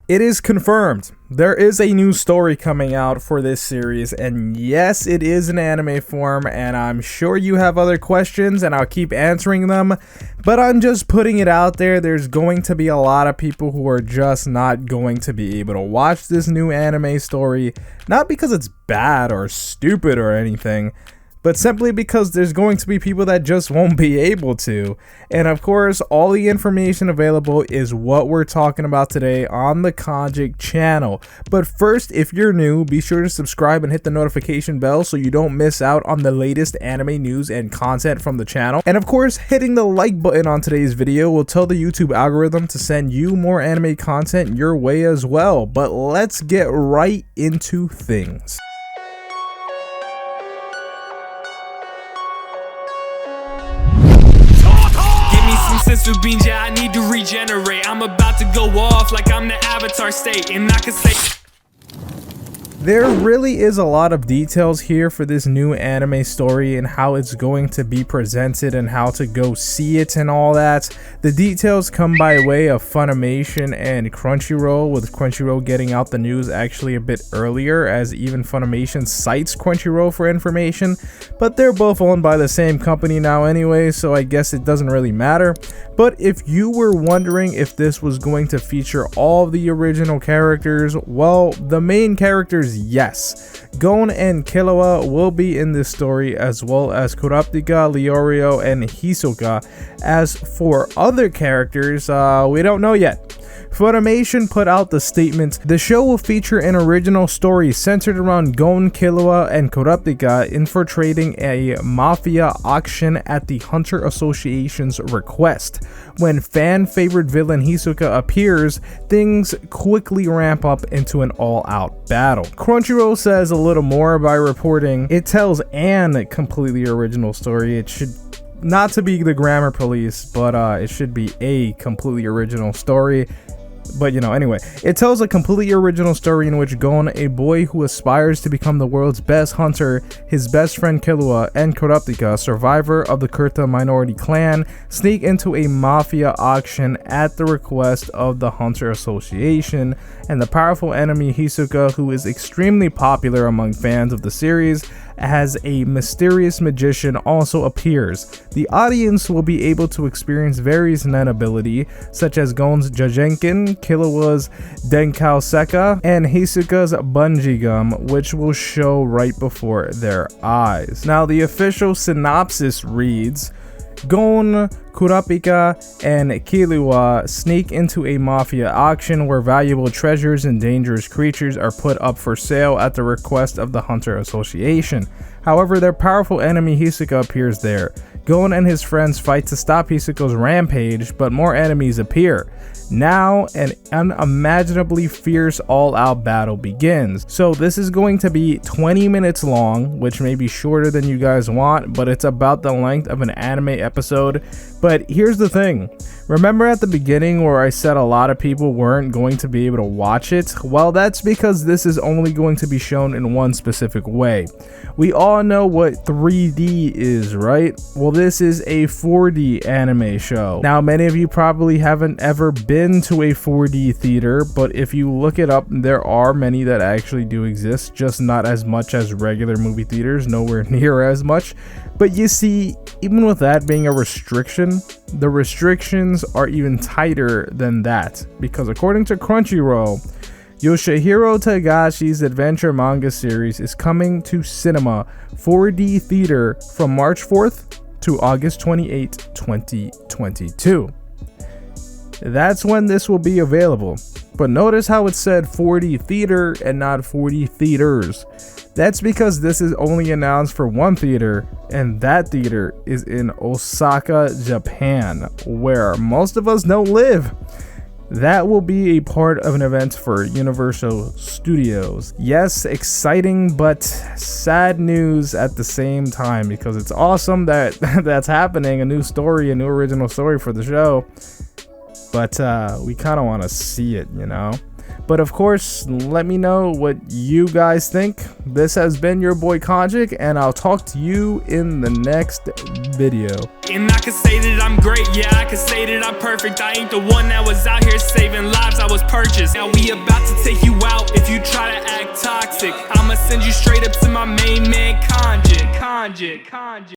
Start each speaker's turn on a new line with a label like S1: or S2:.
S1: It is confirmed. There is a new story coming out for this series, and yes, it is in anime form, and I'm sure you have other questions, and I'll keep answering them, but I'm just putting it out there. There's going to be a lot of people who are just not going to be able to watch this new anime story, not because it's bad or stupid or anything, but simply because there's going to be people that just won't be able to. And of course, all the information available is what we're talking about today on the Konjic channel. But first, if you're new, be sure to subscribe and hit the notification bell so you don't miss out on the latest anime news and content from the channel. And of course, hitting the like button on today's video will tell the YouTube algorithm to send you more anime content your way as well. But let's get right into things.
S2: Sensu beans, yeah, I need to regenerate. I'm about to go off like I'm the Avatar state, and I can say
S1: there really is a lot of details here for this new anime story and how it's going to be presented and how to go see it and all that. The details come by way of Funimation and Crunchyroll, with Crunchyroll getting out the news actually a bit earlier, as even Funimation cites Crunchyroll for information, but they're both owned by the same company now anyway, so I guess it doesn't really matter. But if you were wondering if this was going to feature all of the original characters, well, the main characters, yes. Gon and Killua will be in this story, as well as Kurapika, Leorio, and Hisoka. As for other characters, we don't know yet. Funimation put out the statement, the show will feature an original story centered around Gon, Killua, and Kurapika infiltrating a mafia auction at the Hunter Association's request. When fan-favorite villain Hisoka appears, things quickly ramp up into an all-out battle. Crunchyroll says a little more by reporting, it tells an completely original story. It should not to be the grammar police, but it should be a completely original story. But you know, anyway, it tells a completely original story in which Gon, a boy who aspires to become the world's best hunter, his best friend Killua, and Kurapika, survivor of the Kurta minority clan, sneak into a mafia auction at the request of the Hunter Association, and the powerful enemy Hisoka, who is extremely popular among fans of the series, as a mysterious magician also appears. The audience will be able to experience various nen ability, such as Gon's Jajenkin, Killua's Denkao Seka, and Hisoka's Bungee Gum, which will show right before their eyes. Now, the official synopsis reads, Gon, Kurapika, and Killua sneak into a mafia auction where valuable treasures and dangerous creatures are put up for sale at the request of the Hunter Association. However, their powerful enemy Hisoka appears there. Gon and his friends fight to stop Hisoka's rampage, but more enemies appear. Now, an unimaginably fierce all-out battle begins. So this is going to be 20 minutes long, which may be shorter than you guys want, but it's about the length of an anime episode. But here's the thing. Remember at the beginning where I said a lot of people weren't going to be able to watch it? Well, that's because this is only going to be shown in one specific way. We all know what 3D is, right? Well, this is a 4D anime show. Now, many of you probably haven't ever been to a 4D theater, but if you look it up, there are many that actually do exist, just not as much as regular movie theaters, nowhere near as much. But you see, even with that being a restriction, the restrictions are even tighter than that, because according to Crunchyroll, Yoshihiro Tagashi's adventure manga series is coming to cinema 4D theater from March 4th to August 28, 2022. That's when this will be available. But notice how it said 4D theater and not 4D theaters. That's because this is only announced for one theater, and that theater is in Osaka, Japan, where most of us don't live. That will be a part of an event for Universal Studios. Yes, exciting but sad news at the same time, because it's awesome that that's happening, a new story, a new original story for the show. But we kind of want to see it, you know? But of course, let me know what you guys think. This has been your boy Konjic, and I'll talk to you in the next video.
S2: And I can say that I'm great, yeah, I can say that I'm perfect. I ain't the one that was out here saving lives, I was purchased. Now we about to take you out if you try to act toxic. I'ma send you straight up to my main man, Konjic.